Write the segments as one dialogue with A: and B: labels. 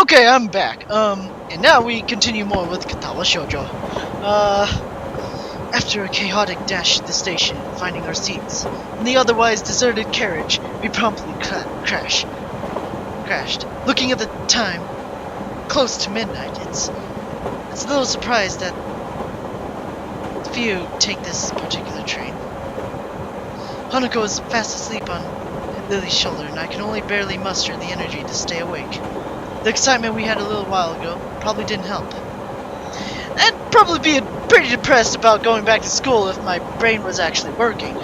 A: Okay, I'm back. And now we continue more with Katawa Shoujo. After a chaotic dash to the station, finding our seats in the otherwise deserted carriage, we promptly crashed. Looking at the time, close to midnight, it's a little surprised that few take this particular train. Hanako is fast asleep on Lily's shoulder, and I can only barely muster the energy to stay awake. The excitement we had a little while ago probably didn't help. I'd probably be pretty depressed about going back to school if my brain was actually working.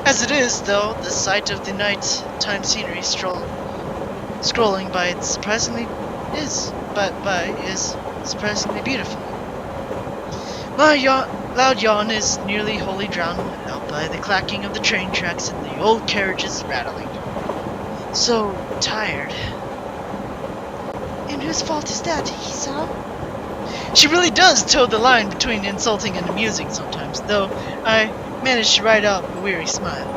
A: As it is, though, the sight of the nighttime scenery scrolling by is surprisingly beautiful. My loud yawn is nearly wholly drowned out by the clacking of the train tracks and the old carriages rattling. So tired.
B: And whose fault is that, Hisa?
A: She really does toe the line between insulting and amusing sometimes, though I manage to ride out a weary smile.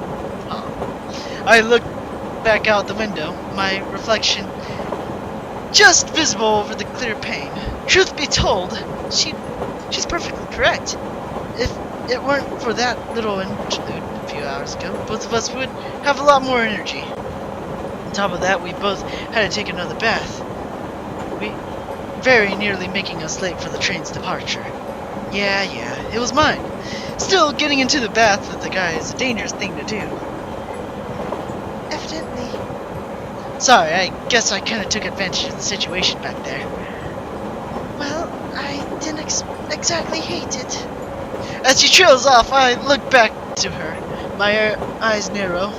A: I look back out the window, my reflection just visible over the clear pane. Truth be told, she's perfectly correct. If it weren't for that little interlude a few hours ago, both of us would have a lot more energy. On top of that, we both had to take another bath. Very nearly making us late for the train's departure. Yeah, it was mine. Still, getting into the bath with the guy is a dangerous thing to do.
B: Evidently.
A: Sorry, I guess I kinda took advantage of the situation back there.
B: Well, I didn't exactly hate it.
A: As she trails off, I look back to her, my eyes narrow,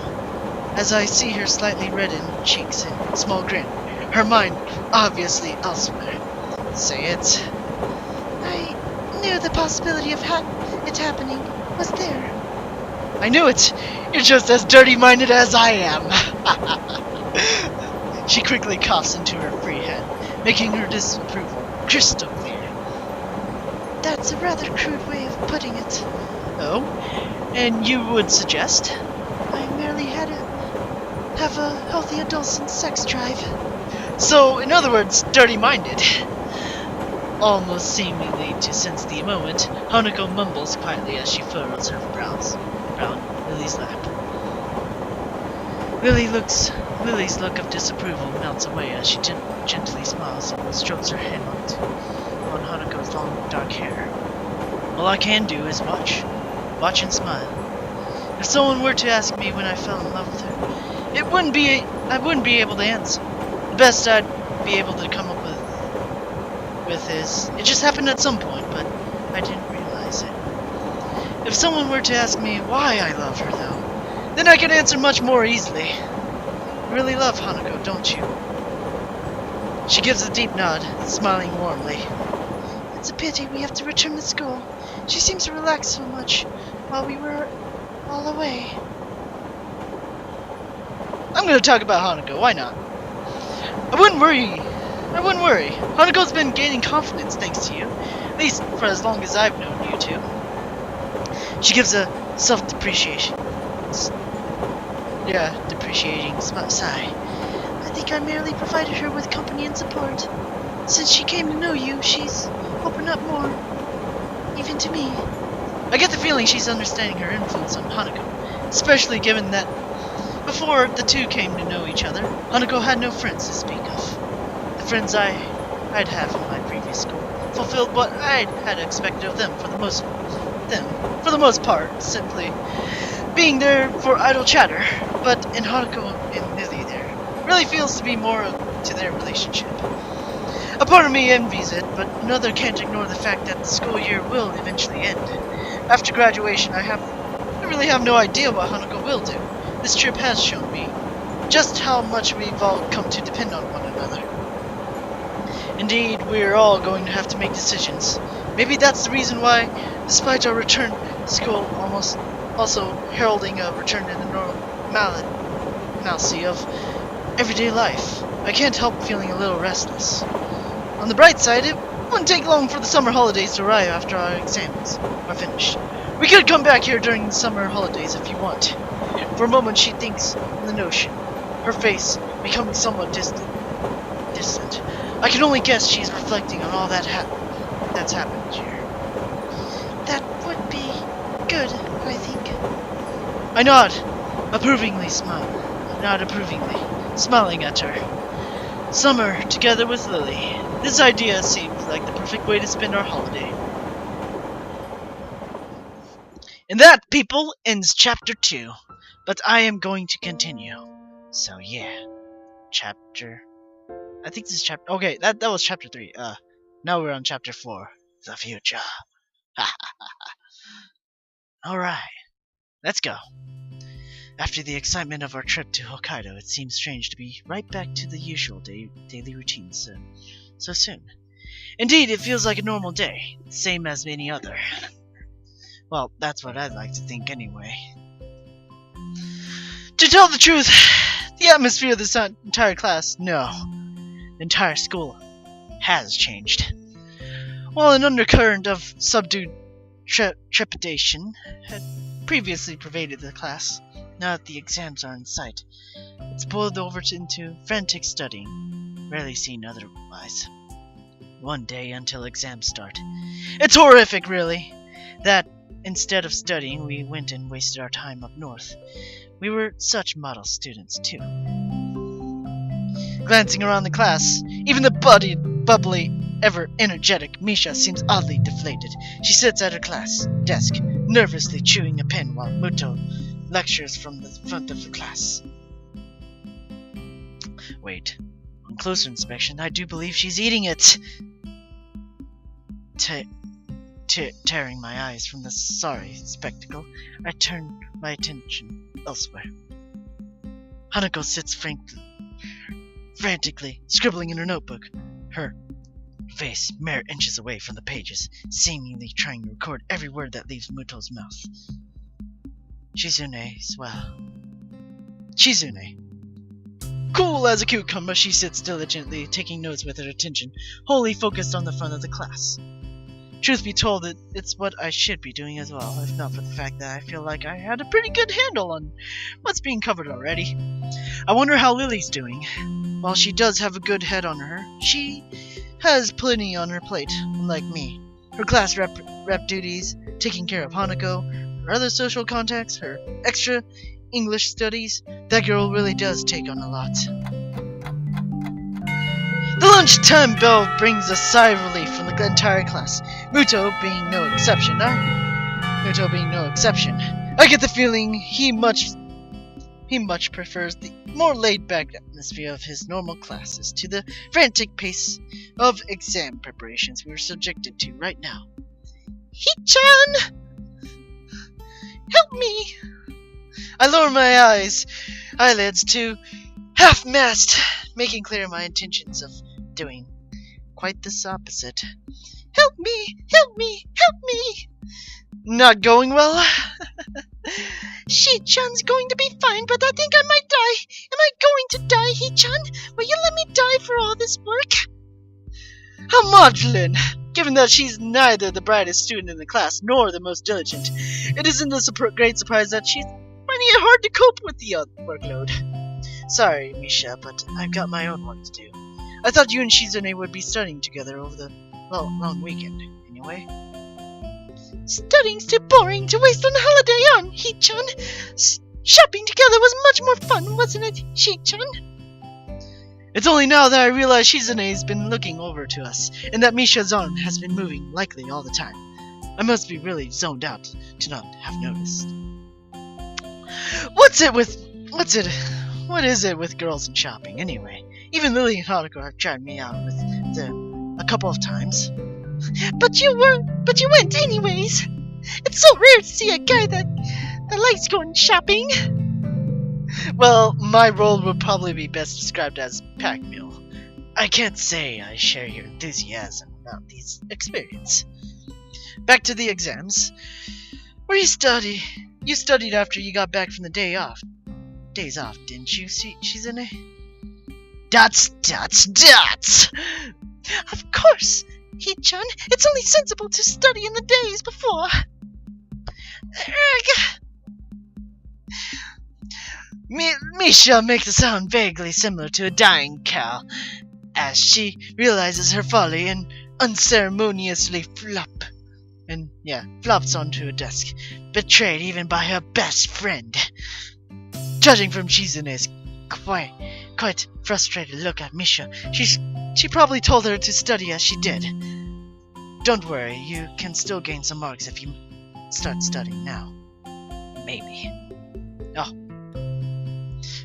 A: as I see her slightly reddened cheeks and small grin, her mind obviously elsewhere. Say it.
B: I knew the possibility of it happening was there.
A: I knew it! You're just as dirty-minded as I am! She quickly coughs into her free hand, making her disapproval crystal clear.
B: That's a rather crude way of putting it.
A: Oh? And you would suggest?
B: I merely have a healthy adolescent sex drive.
A: So, in other words, dirty-minded. Almost seemingly to sense the moment, Hanako mumbles quietly as she furrows her brows around Lily's lap. Lily's look of disapproval melts away as she gently smiles and strokes her hand on Hanako's long dark hair. All I can do is watch and smile. If someone were to ask me when I fell in love with her, I wouldn't be able to answer. The best I'd be able to come up with is, it just happened at some point, but I didn't realize it. If someone were to ask me why I love her, though, then I could answer much more easily. You really love Hanako, don't you? She gives a deep nod, smiling warmly.
B: It's a pity we have to return to school. She seems to relax so much while we were all away.
A: I'm gonna talk about Hanako, why not? I wouldn't worry. Hanako's been gaining confidence thanks to you, at least for as long as I've known you two. She gives a depreciating sigh.
B: I think I merely provided her with company and support. Since she came to know you, she's opened up more, even to me.
A: I get the feeling she's understanding her influence on Hanako, especially given that before the two came to know each other, Hanako had no friends to speak of. The friends I'd have in my previous school fulfilled what I'd had expected of them for the most part, simply being there for idle chatter. But in Hanako and Lily, there really feels to be more to their relationship. A part of me envies it, but another can't ignore the fact that the school year will eventually end. After graduation, I really have no idea what Hanako will do. This trip has shown me just how much we've all come to depend on one another. Indeed, we're all going to have to make decisions. Maybe that's the reason why, despite our return to school also heralding a return to the normalcy of everyday life, I can't help feeling a little restless. On the bright side, it wouldn't take long for the summer holidays to arrive after our exams are finished. We could come back here during the summer holidays if you want. For a moment she thinks on the notion, her face becoming somewhat distant. I can only guess she's reflecting on all that's happened here.
B: That would be good, I think.
A: I nod, approvingly, smiling at her. Summer, together with Lily. This idea seems like the perfect way to spend our holiday. And that, people, ends chapter 2. But I am going to continue. So yeah. I think this is chapter... Okay, that was chapter 3. Now we're on chapter 4. The future. Alright. Let's go. After the excitement of our trip to Hokkaido, it seems strange to be right back to the usual daily routine so soon. Indeed, it feels like a normal day, same as any other. Well, that's what I'd like to think anyway. To tell the truth, the atmosphere of this entire class, no, the entire school, has changed. While an undercurrent of subdued trepidation had previously pervaded the class, now that the exams are in sight, it's boiled over into frantic studying, rarely seen otherwise. One day until exams start. It's horrific, really, that instead of studying, we went and wasted our time up north. We were such model students, too. Glancing around the class, even the bubbly, ever-energetic Misha seems oddly deflated. She sits at her class desk, nervously chewing a pen while Muto lectures from the front of the class. Wait, on closer inspection, I do believe she's eating it! Tearing my eyes from the sorry spectacle, I turn my attention elsewhere. Hanako sits frantically scribbling in her notebook, her face mere inches away from the pages, seemingly trying to record every word that leaves Muto's mouth. Shizune. Cool as a cucumber, she sits diligently, taking notes with her attention wholly focused on the front of the class. Truth be told, it's what I should be doing as well, if not for the fact that I feel like I had a pretty good handle on what's being covered already. I wonder how Lily's doing. While she does have a good head on her, she has plenty on her plate, unlike me. Her class rep duties, taking care of Hanako, her other social contacts, her extra English studies. That girl really does take on a lot. The lunchtime bell brings a sigh of relief from the entire class, Muto being no exception. I get the feeling he much prefers the more laid-back atmosphere of his normal classes to the frantic pace of exam preparations we are subjected to right now. Hee-chan! Help me! I lower my eyelids to half-mast, making clear my intentions of doing quite this opposite. Help me! Help me! Help me! Not going well? Shi-chan's going to be fine, but I think I might die. Am I going to die, Hee-chan? Will you let me die for all this work? How maudlin! Given that she's neither the brightest student in the class nor the most diligent, it isn't a great surprise that she's finding it hard to cope with the workload. Sorry, Misha, but I've got my own work to do. I thought you and Shizune would be studying together over the, long weekend, anyway. Studying's too boring to waste on a holiday on, Hee-chan. Shopping together was much more fun, wasn't it, Shi-chan? It's only now that I realize Shizune's been looking over to us, and that Misha-zan has been moving likely all the time. I must be really zoned out to not have noticed. What is it with girls and shopping, anyway? Even Lily and Hanako have tried me out with them a couple of times. But you went anyways. It's so rare to see a guy that likes going shopping. Well, my role would probably be best described as pack mule. I can't say I share your enthusiasm about these experience. Back to the exams. Where you study? You studied after you got back from the days off, didn't you, Shizune? Dots! Of course, Hee-chan. It's only sensible to study in the days before. Misha makes a sound vaguely similar to a dying cow. as she realizes her folly and unceremoniously flops onto a desk, betrayed even by her best friend. Judging from Chizune's quite frustrated look at Misha, she probably told her to study as she did. Don't worry, you can still gain some marks if you start studying now. Maybe. Oh.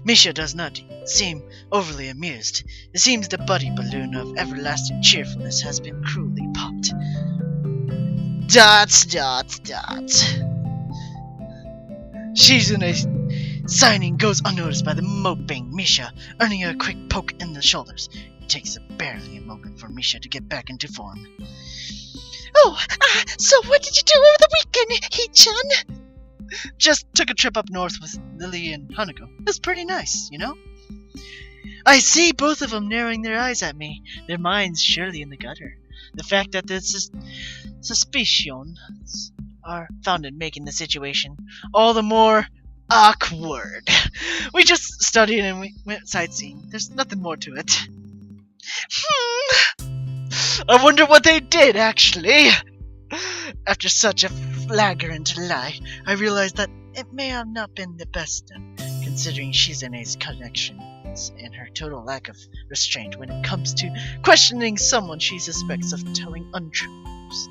A: Misha does not seem overly amused. It seems the buddy balloon of everlasting cheerfulness has been cruelly popped. ... Shizune's signing goes unnoticed by the moping Misha, earning her a quick poke in the shoulders. It takes barely a moment for Misha to get back into form.
B: Oh, so what did you do over the weekend, Hee-chan?
A: Just took a trip up north with Lily and Hanako. It was pretty nice, you know? I see both of them narrowing their eyes at me, their minds surely in the gutter. The fact that the suspicions are founded making the situation all the more awkward. We just studied and we went sightseeing. There's nothing more to it. I wonder what they did, actually. After such a flagrant lie, I realized that it may have not been the best, considering Shizune's connections and her total lack of restraint when it comes to questioning someone she suspects of telling untruths.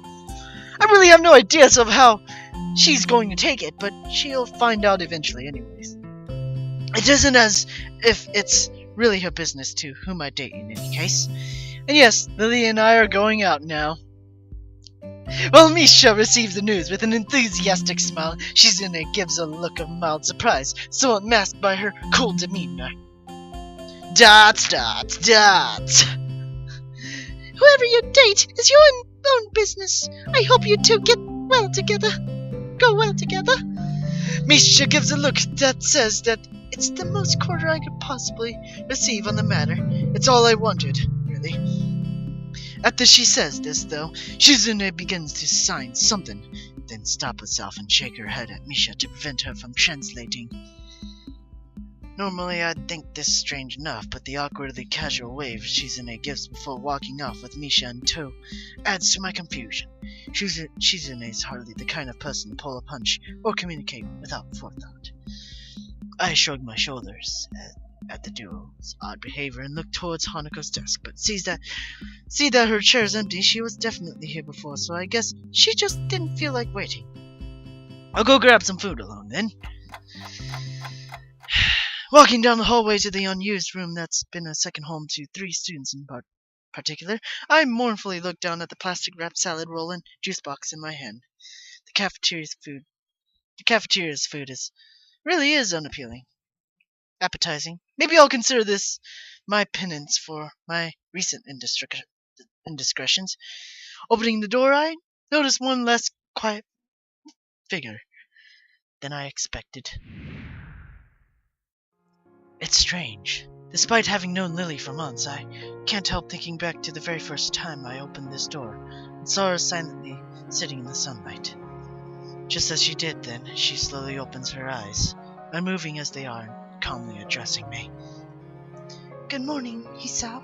A: I really have no idea of how she's going to take it, but she'll find out eventually anyways. It isn't as if it's really her business to whom I date in any case. And yes, Lily and I are going out now. While Misha receives the news with an enthusiastic smile, Shizune gives a look of mild surprise, somewhat masked by her cool demeanor. ...
B: Whoever you date is your own business. I hope you two get well together. Go well together.
A: Misha gives a look that says that it's the most quarter I could possibly receive on the matter. It's all I wanted, really. After she says this, though, Shizune begins to sign something, then stop herself and shake her head at Misha to prevent her from translating. Normally I'd think this strange enough, but the awkwardly casual wave Shizune gives before walking off with Misha in tow adds to my confusion. Shizune is hardly the kind of person to pull a punch or communicate without forethought. I shrug my shoulders at the duo's odd behavior and look towards Hanako's desk, but see that her chair is empty. She was definitely here before, so I guess she just didn't feel like waiting. I'll go grab some food alone then. Walking down the hallway to the unused room that's been a second home to 3 students in particular, I mournfully look down at the plastic wrapped salad roll and juice box in my hand. The cafeteria's food really is unappealing. Appetizing. Maybe I'll consider this my penance for my recent indiscretions. Opening the door, I notice one less quiet figure than I expected. It's strange. Despite having known Lily for months, I can't help thinking back to the very first time I opened this door and saw her silently sitting in the sunlight. Just as she did then, she slowly opens her eyes, unmoving as they are, and calmly addressing me.
B: Good morning, Hisao.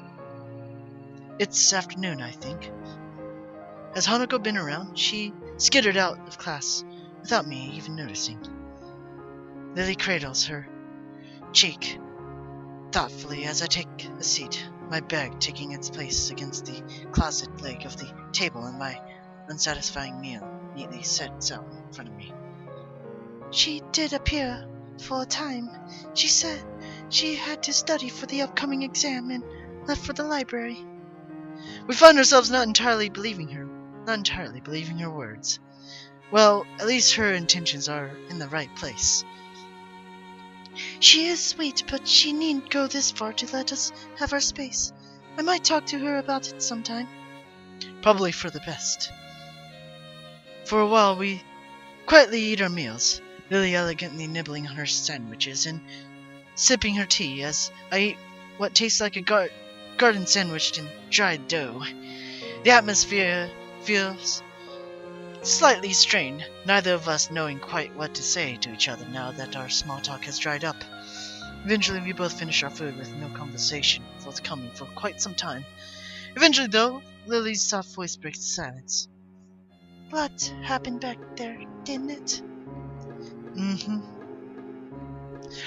A: It's afternoon, I think. Has Hanako been around? She skittered out of class without me even noticing. Lily cradles her cheek thoughtfully as I take a seat, my bag taking its place against the closet leg of the table and my unsatisfying meal neatly set out in front of me.
B: She did appear for a time. She said she had to study for the upcoming exam and left for the library.
A: We find ourselves not entirely believing her words. Well, at least her intentions are in the right place.
B: She is sweet, but she needn't go this far to let us have our space. I might talk to her about it sometime.
A: Probably for the best. For a while we quietly eat our meals, Lily elegantly nibbling on her sandwiches and sipping her tea as I eat what tastes like a garden sandwich in dried dough. The atmosphere feels slightly strained, neither of us knowing quite what to say to each other now that our small talk has dried up. Eventually, we both finish our food with no conversation forthcoming for quite some time. Eventually, though, Lily's soft voice breaks the silence.
B: What happened back there, didn't it?
A: Mm-hmm.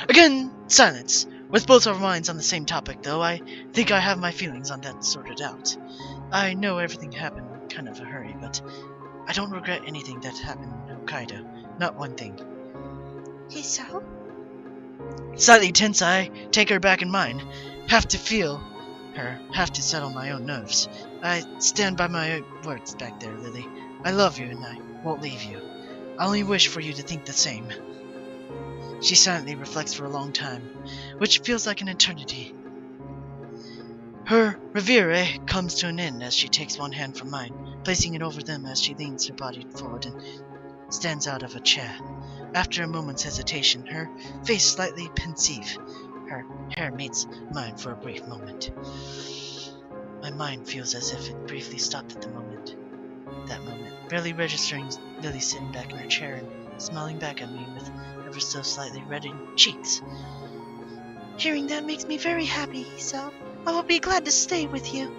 A: Again, silence. With both our minds on the same topic, though, I think I have my feelings on that sorted out. I know everything happened in kind of a hurry, but I don't regret anything that happened in Hokkaido. Not one thing.
B: Hisao?
A: Slightly tense, I take her back in mine. Have to feel her, have to settle my own nerves. I stand by my words back there, Lily. I love you and I won't leave you. I only wish for you to think the same. She silently reflects for a long time, which feels like an eternity. Her reverie comes to an end as she takes one hand from mine, placing it over them as she leans her body forward and stands out of a chair. After a moment's hesitation, her face slightly pensive. Her hair meets mine for a brief moment. My mind feels as if it briefly stopped at that moment, barely registering Lily sitting back in her chair and smiling back at me with ever so slightly reddened cheeks.
B: Hearing that makes me very happy, Hisao. I will be glad to stay with you.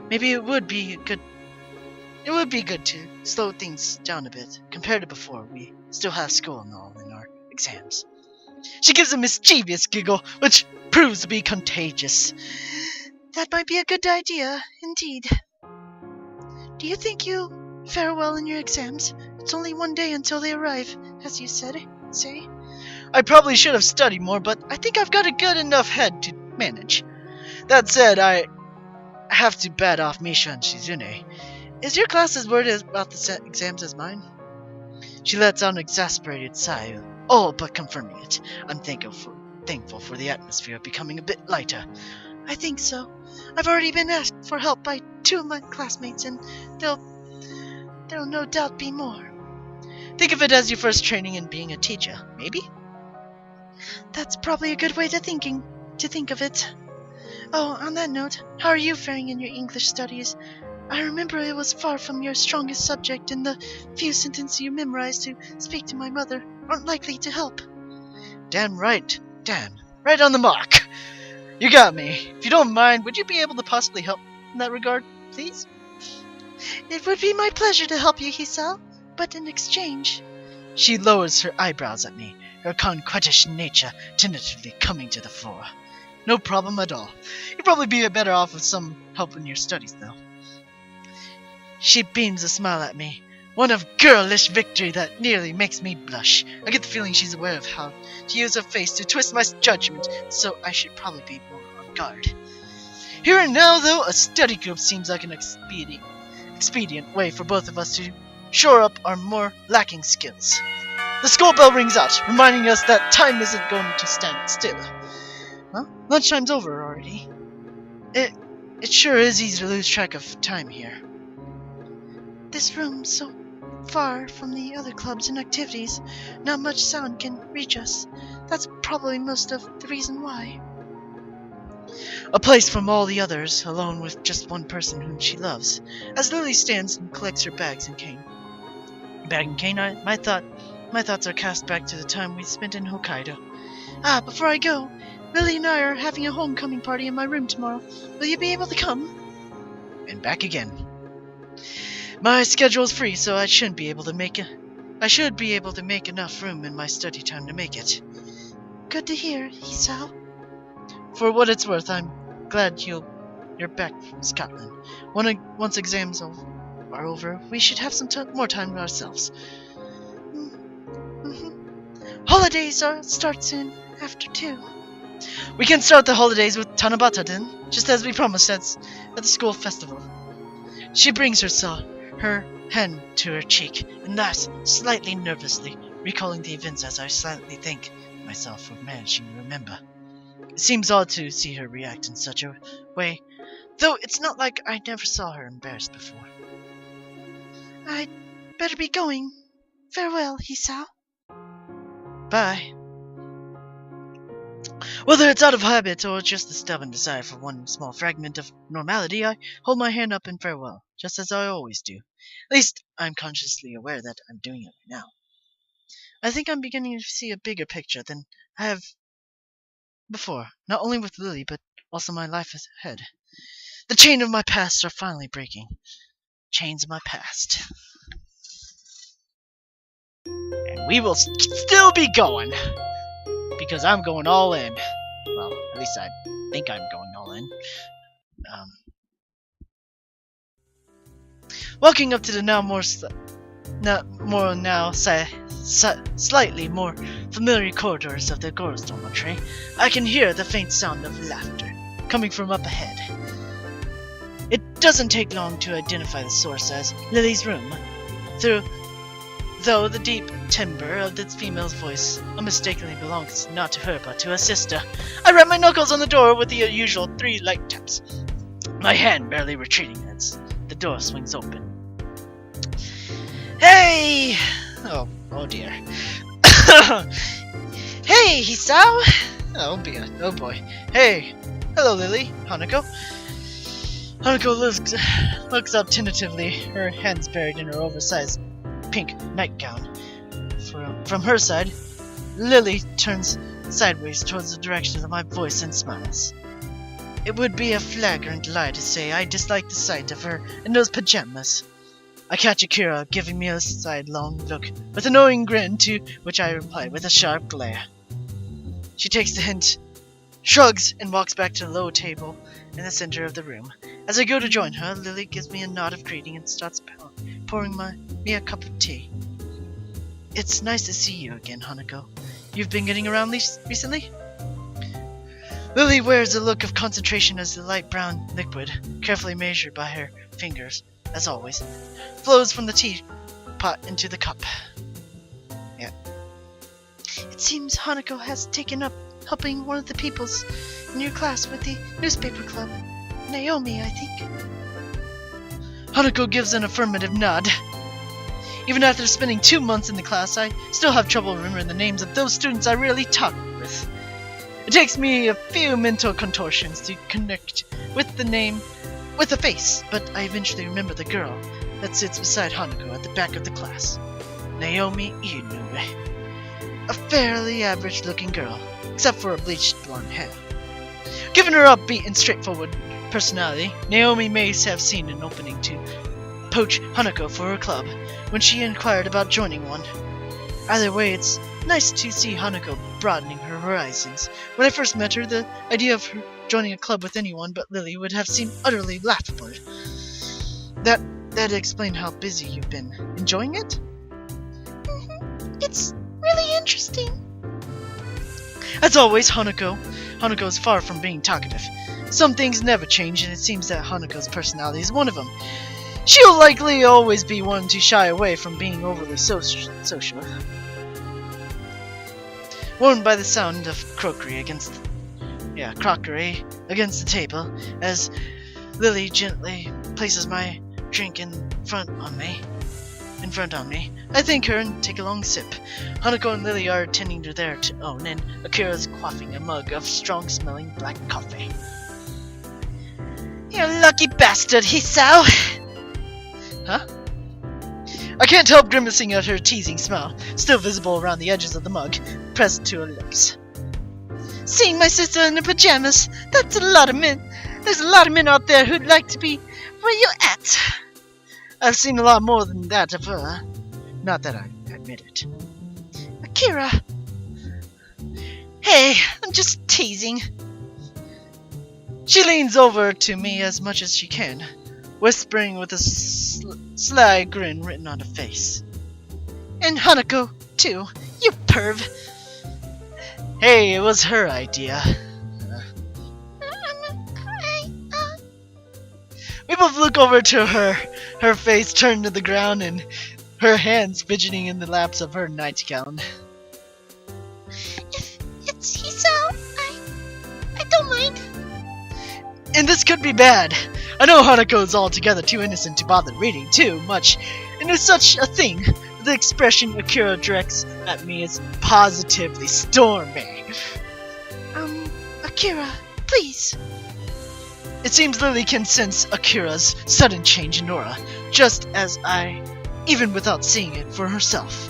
A: Maybe it would be good to slow things down a bit. Compared to before, we still have school and all in our exams. She gives a mischievous giggle, which proves to be contagious.
B: That might be a good idea, indeed. Do you think you fare well in your exams? It's only one day until they arrive, as you say.
A: I probably should have studied more, but I think I've got a good enough head to manage. That said, I have to bat off Misha and Shizune. Is your class as worried about the exams as mine? She lets out an exasperated sigh, all but confirming it. I'm thankful for the atmosphere becoming a bit lighter.
B: I think so. I've already been asked for help by 2 of my classmates, and there'll no doubt be more.
A: Think of it as your first training in being a teacher, maybe?
B: That's probably a good way to think of it. Oh, on that note, how are you faring in your English studies? I remember it was far from your strongest subject, and the few sentences you memorized to speak to my mother aren't likely to help.
A: Damn right. Right on the mark. You got me. If you don't mind, would you be able to possibly help in that regard, please?
B: It would be my pleasure to help you, Hisao, but in exchange...
A: She lowers her eyebrows at me, her coquettish nature tentatively coming to the fore. No problem at all. You'd probably be better off with some help in your studies, though. She beams a smile at me, one of girlish victory that nearly makes me blush. I get the feeling she's aware of how to use her face to twist my judgment, so I should probably be more on guard. Here and now, though, a study group seems like an expedient way for both of us to shore up our more lacking skills. The school bell rings out, reminding us that time isn't going to stand still. Huh? Lunchtime's over already. It sure is easy to lose track of time here.
B: This room's so far from the other clubs and activities, not much sound can reach us. That's probably most of the reason why.
A: A place from all the others, alone with just one person whom she loves. As Lily stands and collects her bags and cane, my thoughts are cast back to the time we spent in Hokkaido.
B: Ah, before I go, Lily and I are having a homecoming party in my room tomorrow. Will you be able to come?
A: And back again. My schedule's free, so I should be able to make enough room in my study time to make it.
B: Good to hear, Hisao.
A: For what it's worth, I'm glad you're back from Scotland. Once exams are over, we should have some more time to ourselves.
B: Holidays start soon, after 2.
A: We can start the holidays with Tanabata then, just as we promised at the school festival. She brings her hand to her cheek and laughs slightly nervously, recalling the events as I silently thank myself for managing to remember. It seems odd to see her react in such a way, though it's not like I never saw her embarrassed before.
B: I'd better be going. Farewell, Hisao.
A: Bye. Whether it's out of habit or just a stubborn desire for one small fragment of normality, I hold my hand up in farewell, just as I always do. At least, I'm consciously aware that I'm doing it right now. I think I'm beginning to see a bigger picture than I have before, not only with Lily, but also my life ahead. The chain of my past are finally breaking. Chains of my past. And we will still be going. Because I'm going all in. Well, at least I think I'm going all in. Walking up to the slightly more familiar corridors of the girls' dormitory, I can hear the faint sound of laughter coming from up ahead. It doesn't take long to identify the source as Lily's room, though the deep timbre of the female's voice unmistakably belongs not to her but to her sister. I rap my knuckles on the door with the usual 3 light taps, my hand barely retreating as the door swings open. Hey! Oh dear. Hey, Hisao! Oh boy. Hey! Hello, Lily. Hanako. Hanako looks up tentatively, her hands buried in her oversized pink nightgown. From her side, Lily turns sideways towards the direction of my voice and smiles. It would be a flagrant lie to say I dislike the sight of her in those pajamas. I catch Akira giving me a sidelong look with a knowing grin, to which I reply with a sharp glare. She takes the hint, shrugs, and walks back to the low table in the center of the room. As I go to join her, Lily gives me a nod of greeting and starts pouring me a cup of tea. It's nice to see you again, Hanako. You've been getting around recently? Lily wears a look of concentration as the light brown liquid, carefully measured by her fingers, as always, flows from the teapot into the cup. Yeah.
B: It seems Hanako has taken up helping one of the pupils in your class with the newspaper club. Naomi, I think.
A: Hanako gives an affirmative nod. Even after spending 2 months in the class, I still have trouble remembering the names of those students I rarely talk with. It takes me a few mental contortions to connect with the face, but I eventually remember the girl that sits beside Hanako at the back of the class. Naomi Inoue. A fairly average-looking girl, except for her bleached blonde hair. Given her upbeat and straightforward personality, Naomi may have seen an opening to poach Hanako for her club when she inquired about joining one. Either way, it's nice to see Hanako broadening her horizons. When I first met her, the idea of her joining a club with anyone but Lily would have seemed utterly laughable. That explained how busy you've been. Enjoying it?
B: It's really interesting.
A: As always, Hanako's far from being talkative. Some things never change, and it seems that Hanako's personality is one of them. She'll likely always be one to shy away from being overly social. Warned by the sound of crockery against the table, as Lily gently places my drink in front on me, I thank her and take a long sip. Hanako and Lily are attending to their own, and Akira's quaffing a mug of strong-smelling black coffee.
B: You lucky bastard, Hisao!
A: Huh? I can't help grimacing at her teasing smile, still visible around the edges of the mug, pressed to her lips.
B: Seeing my sister in her pajamas, that's a lot of men. There's a lot of men out there who'd like to be where you're at.
A: I've seen a lot more than that of her. Not that I admit it.
B: Akira! Hey, I'm just teasing.
A: She leans over to me as much as she can, whispering with a sly grin written on her face.
B: And Hanako, too, you perv.
A: Hey, it was her idea. We both look over to her face turned to the ground and her hands fidgeting in the laps of her nightgown.
B: If it's Hisao, I don't mind.
A: And this could be bad. I know Hanako's altogether too innocent to bother reading too much, and there's such a thing. The expression Akira directs at me is positively stormy.
B: Akira, please.
A: It seems Lily can sense Akira's sudden change in aura, just as I, even without seeing it for herself.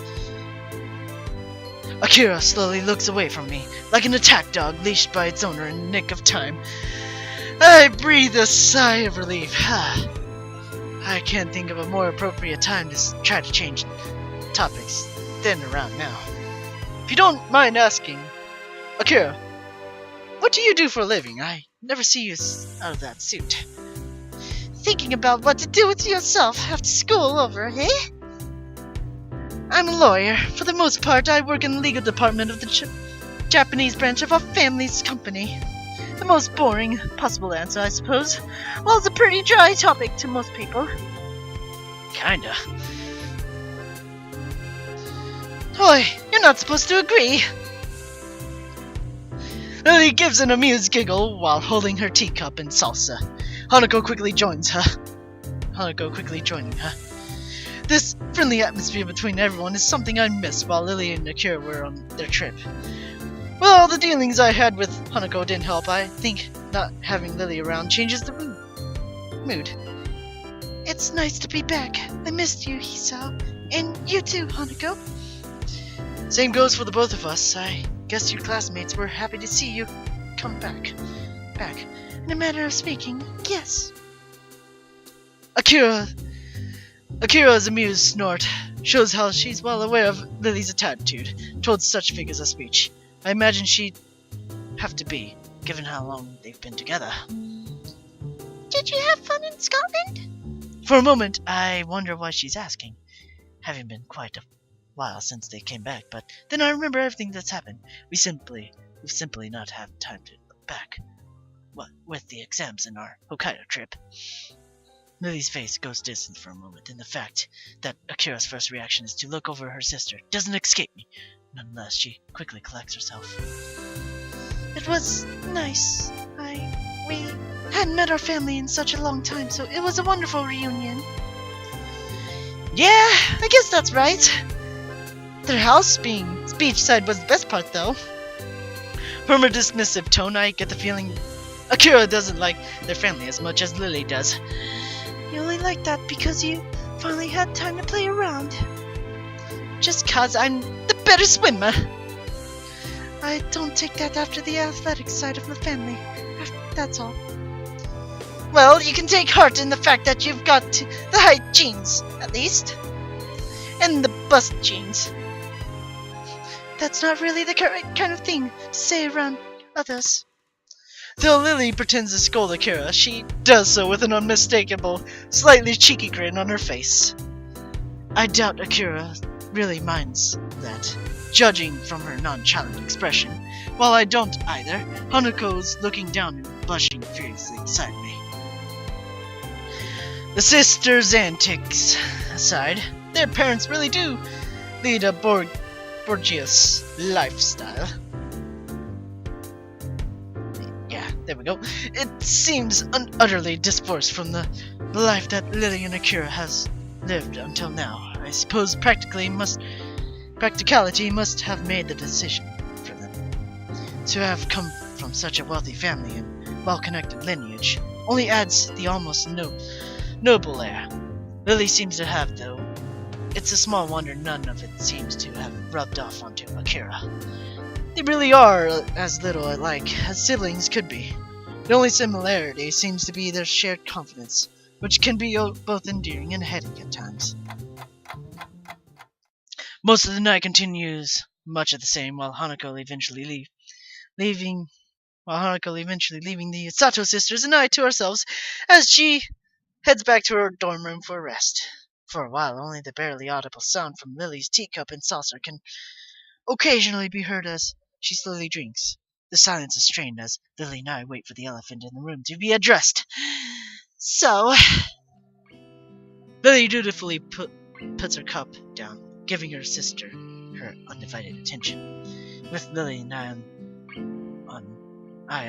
A: Akira slowly looks away from me, like an attack dog leashed by its owner in the nick of time. I breathe a sigh of relief. I can't think of a more appropriate time to try to change topics than around now. If you don't mind asking, Akira, what do you do for a living? I never see you out of that suit.
B: Thinking about what to do with yourself after school over, eh? I'm a lawyer. For the most part, I work in the legal department of the Japanese branch of our family's company. The most boring possible answer, I suppose. Well, it's a pretty dry topic to most people.
A: Kinda.
B: Oi, you're not supposed to agree.
A: Lily gives an amused giggle while holding her teacup and salsa. Hanako quickly joining her. This friendly atmosphere between everyone is something I missed while Lily and Akira were on their trip. Well, the dealings I had with Hanako didn't help. I think not having Lily around changes the mood.
B: It's nice to be back. I missed you, Hisao. And you too, Hanako.
A: Same goes for the both of us. I guess your classmates were happy to see you come back.
B: In a manner of speaking, yes.
A: Akira's amused snort shows how she's well aware of Lily's attitude towards such figures of speech. I imagine she'd have to be, given how long they've been together.
B: Did you have fun in Scotland?
A: For a moment, I wonder why she's asking, having been quite a while since they came back, but then I remember everything that's happened. We've simply not had time to look back. What with the exams and our Hokkaido trip. Lily's face goes distant for a moment, and the fact that Akira's first reaction is to look over her sister doesn't escape me. Nonetheless, she quickly collects herself.
B: It was nice. We hadn't met our family in such a long time, so it was a wonderful reunion.
A: Yeah, I guess that's right. Their house being beachside was the best part, though. From her dismissive tone, I get the feeling Akira doesn't like their family as much as Lily does.
B: You only like that because you finally had time to play around.
A: Just 'cause I'm the better swimmer.
B: I don't take that after the athletic side of the family. That's all.
A: Well, you can take heart in the fact that you've got the height genes, at least. And the bust genes.
B: That's not really the correct kind of thing to say around others.
A: Though Lily pretends to scold Akira, she does so with an unmistakable, slightly cheeky grin on her face. I doubt Akira really minds that, judging from her nonchalant expression. While I don't either, Hanako's looking down and blushing furiously beside me. The sisters' antics aside, their parents really do lead a Borgias lifestyle. Yeah, there we go. It seems utterly divorced from the life that Lily and Akira has lived until now. I suppose practicality must have made the decision for them. To have come from such a wealthy family and well-connected lineage only adds the almost noble air. Lily seems to have, though. It's a small wonder none of it seems to have rubbed off onto Akira. They really are as little alike as siblings could be. The only similarity seems to be their shared confidence, which can be both endearing and headache at times. Most of the night continues much of the same, while Hanako eventually leaving the Sato sisters and I to ourselves as she heads back to her dorm room for a rest. For a while, only the barely audible sound from Lily's teacup and saucer can occasionally be heard as she slowly drinks. The silence is strained as Lily and I wait for the elephant in the room to be addressed. So, Lily dutifully puts her cup down, giving her sister her undivided attention. With Lily and I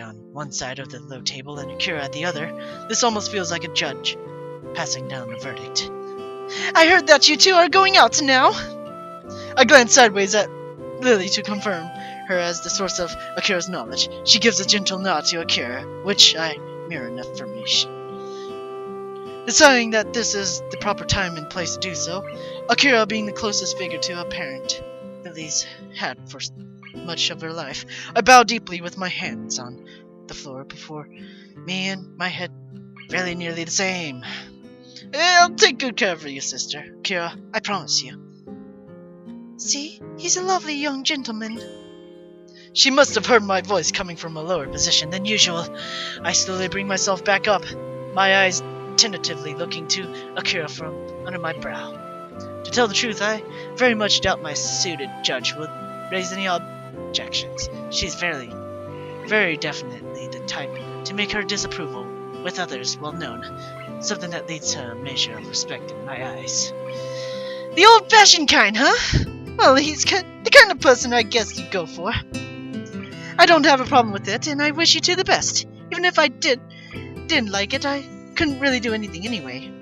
A: on one side of the low table and Akira at the other, this almost feels like a judge passing down a verdict.
B: I heard that you two are going out now.
A: I glance sideways at Lily to confirm her as the source of Akira's knowledge. She gives a gentle nod to Akira, which I mirror in affirmation. Deciding that this is the proper time and place to do so, Akira being the closest figure to a parent Lily's had for much of her life. I bow deeply with my hands on the floor before me and my head very nearly the same. I'll take good care of you, sister. Kira, I promise you.
B: See? He's a lovely young gentleman.
A: She must have heard my voice coming from a lower position than usual. I slowly bring myself back up, my eyes tentatively looking to Akira from under my brow. To tell the truth, I very much doubt my suited judge would raise any objections. She's very definitely the type to make her disapproval with others well known, something that leads to a measure of respect in my eyes.
B: The old-fashioned kind, huh? Well, he's the kind of person I guess you'd go for. I don't have a problem with it, and I wish you two the best. Even if I didn't like it, I couldn't really do anything anyway.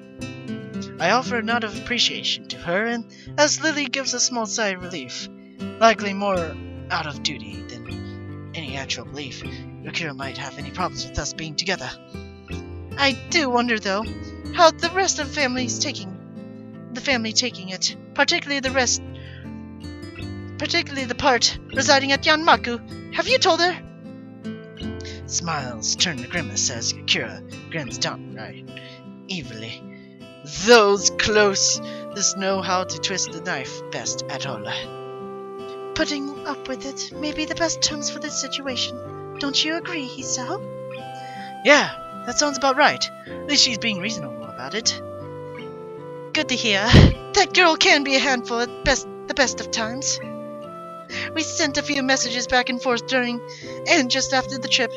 A: I offer a nod of appreciation to her, and as Lily gives a small sigh of relief, likely more out of duty than any actual belief Akira might have any problems with us being together.
B: I do wonder, though, how the rest of the family taking it, particularly the part residing at Yanmaku. Have you told her?
A: Smiles turn to grimace as Akira grins downright evilly. Those closest know how to twist the knife best at all.
B: Putting up with it may be the best terms for this situation. Don't you agree, Hisao?
A: Yeah, that sounds about right. At least she's being reasonable about it.
B: Good to hear. That girl can be a handful at the best of times. We sent a few messages back and forth during and just after the trip,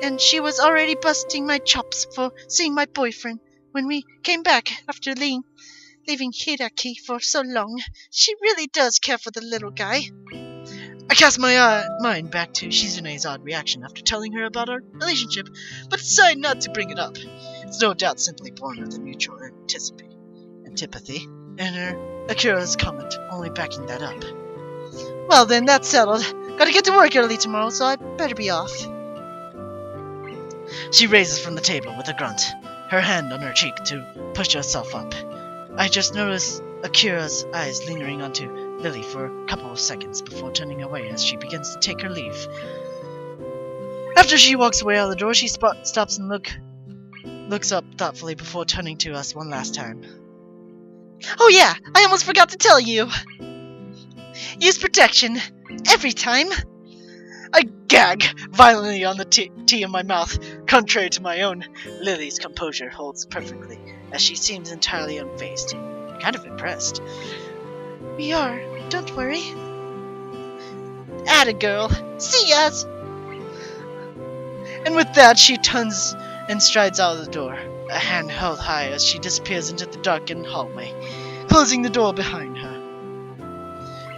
B: and she was already busting my chops for seeing my boyfriend when we came back after leaving Hiraki for so long. She really does care for the little guy.
A: I cast my mind back to Shizune's odd reaction after telling her about our relationship, but decide not to bring it up. It's no doubt simply born of the mutual antipathy, and her Akira's comment only backing that up.
B: Well then, that's settled. Gotta get to work early tomorrow, so I better be off.
A: She raises from the table with a grunt, her hand on her cheek to push herself up. I just notice Akira's eyes lingering onto Lily for a couple of seconds before turning away as she begins to take her leave. After she walks away out the door, she stops and looks up thoughtfully before turning to us one last time.
B: Oh yeah, I almost forgot to tell you. Use protection. Every time.
A: I gag violently on the tea in my mouth. Contrary to my own, Lily's composure holds perfectly, as she seems entirely unfazed. Kind of impressed.
B: We are. Don't worry.
A: Atta girl.
B: See ya!
A: And with that, she turns and strides out of the door, a hand held high as she disappears into the darkened hallway, closing the door behind her.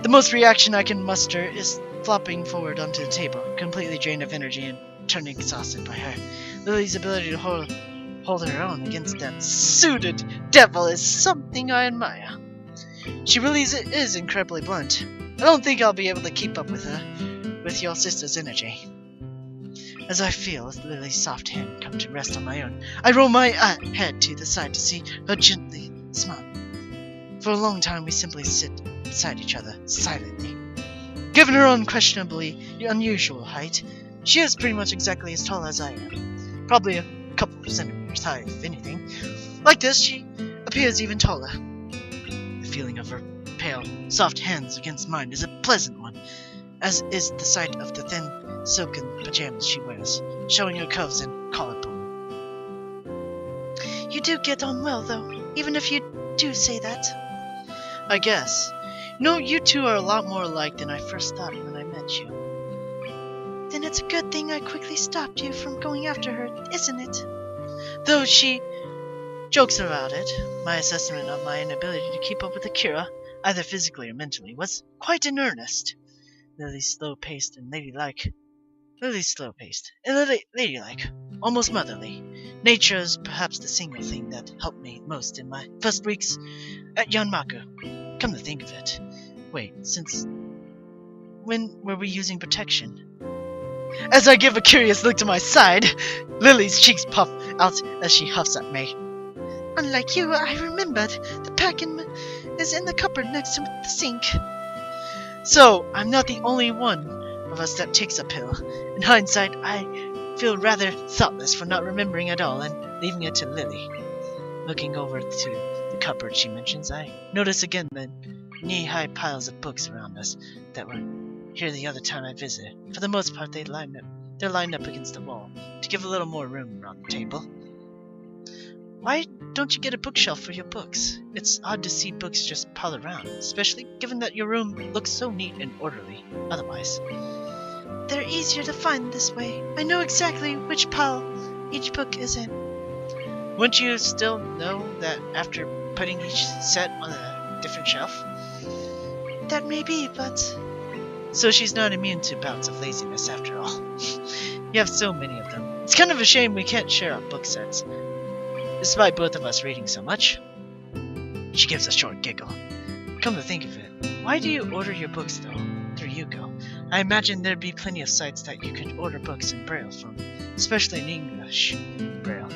A: The most reaction I can muster is flopping forward onto the table, completely drained of energy and turning exhausted by her. Lily's ability to hold her own against that suited devil is something I admire. She really is incredibly blunt. I don't think I'll be able to keep up with her, with your sister's energy. As I feel Lily's soft hand come to rest on my own, I roll my head to the side to see her gently smile. For a long time we simply sit beside each other, silently. Given her unquestionably unusual height, she is pretty much exactly as tall as I am. Probably a couple of centimeters high, if anything. Like this, she appears even taller. The feeling of her pale, soft hands against mine is a pleasant one, as is the sight of the thin, silken pajamas she wears, showing her curves and collarbone.
B: You do get on well, though, even if you do say that.
A: I guess. No, you two are a lot more alike than I first thought when I met you.
B: Then it's a good thing I quickly stopped you from going after her, isn't it?
A: Though she jokes about it, my assessment of my inability to keep up with Akira, either physically or mentally, was quite in earnest. Lily's slow-paced and ladylike, almost motherly. Nature is perhaps the single thing that helped me most in my first weeks at Yanmaku. Come to think of it. Wait, since when were we using protection? As I give a curious look to my side, Lily's cheeks puff out as she huffs at me.
B: Unlike you, I remembered. The pack is in the cupboard next to the sink.
A: So, I'm not the only one of us that takes a pill. In hindsight, I feel rather thoughtless for not remembering at all and leaving it to Lily. Looking over to the cupboard she mentions, I notice again the knee-high piles of books around us that were here the other time I visited. For the most part, they're lined up against the wall to give a little more room around the table. Why don't you get a bookshelf for your books? It's odd to see books just piled around, especially given that your room looks so neat and orderly otherwise.
B: They're easier to find this way. I know exactly which pile each book is in.
A: Wouldn't you still know that after putting each set on a different shelf?
B: That may be, but...
A: So she's not immune to bouts of laziness after all. You have so many of them. It's kind of a shame we can't share our book sets, despite both of us reading so much. She gives a short giggle. Come to think of it, why do you order your books though, through Yuko? I imagine there'd be plenty of sites that you could order books in Braille from, especially in English Braille.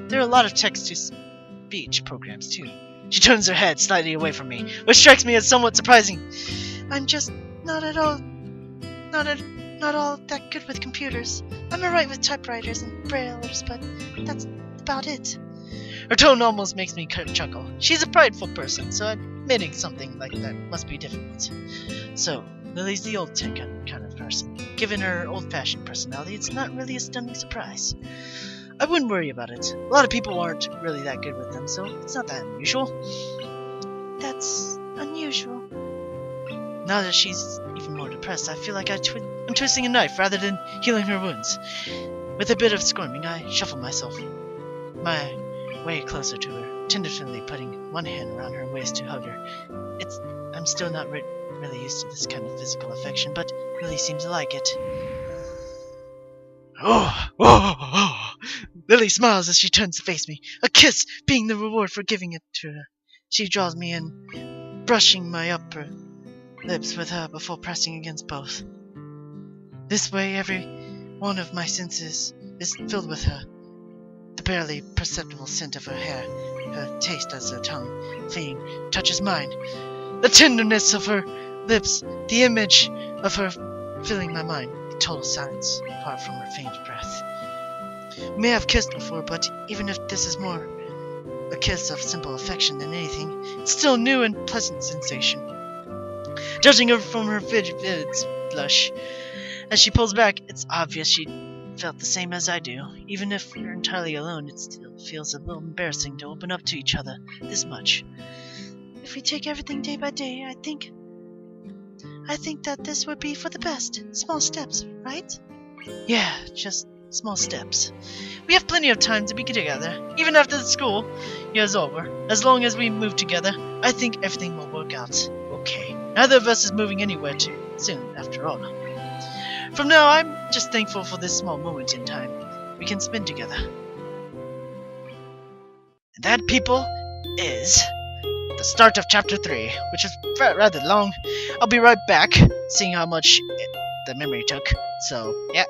A: There are a lot of text-to-speech programs too. She turns her head slightly away from me, which strikes me as somewhat surprising.
B: I'm just not all that good with computers. I'm alright with typewriters and braillers, but that's about it.
A: Her tone almost makes me chuckle. She's a prideful person, so admitting something like that must be difficult. So, Lily's the old tech kind of person. Given her old-fashioned personality, it's not really a stunning surprise. I wouldn't worry about it. A lot of people aren't really that good with them, so it's not that unusual.
B: That's unusual.
A: Now that she's even more depressed, I feel like I'm twisting a knife rather than healing her wounds. With a bit of squirming, I shuffle my way closer to her, tentatively putting one hand around her waist to hug her. I'm still not really used to this kind of physical affection, but Lily seems to like it. Oh! Lily smiles as she turns to face me, a kiss being the reward for giving it to her. She draws me in, brushing my upper lips with her before pressing against both. This way, every one of my senses is filled with her. The barely perceptible scent of her hair, her taste as her tongue, fleeing, touches mine. The tenderness of her lips, the image of her filling my mind, the total silence, apart from her faint breath. We may have kissed before, but even if this is more a kiss of simple affection than anything, it's still a new and pleasant sensation. Judging her from her vivid blush, as she pulls back, it's obvious she felt the same as I do. Even if we're entirely alone, it still feels a little embarrassing to open up to each other this much.
B: If we take everything day by day, I think that this would be for the best. Small steps, right?
A: Yeah, just small steps. We have plenty of time to be together, even after the school year's over. As long as we move together, I think everything will work out okay. Neither of us is moving anywhere too soon, after all. From now, I'm just thankful for this small moment in time we can spend together. And that, people, is the start of chapter 3, which is rather long. I'll be right back, seeing how much the memory took. So, yeah.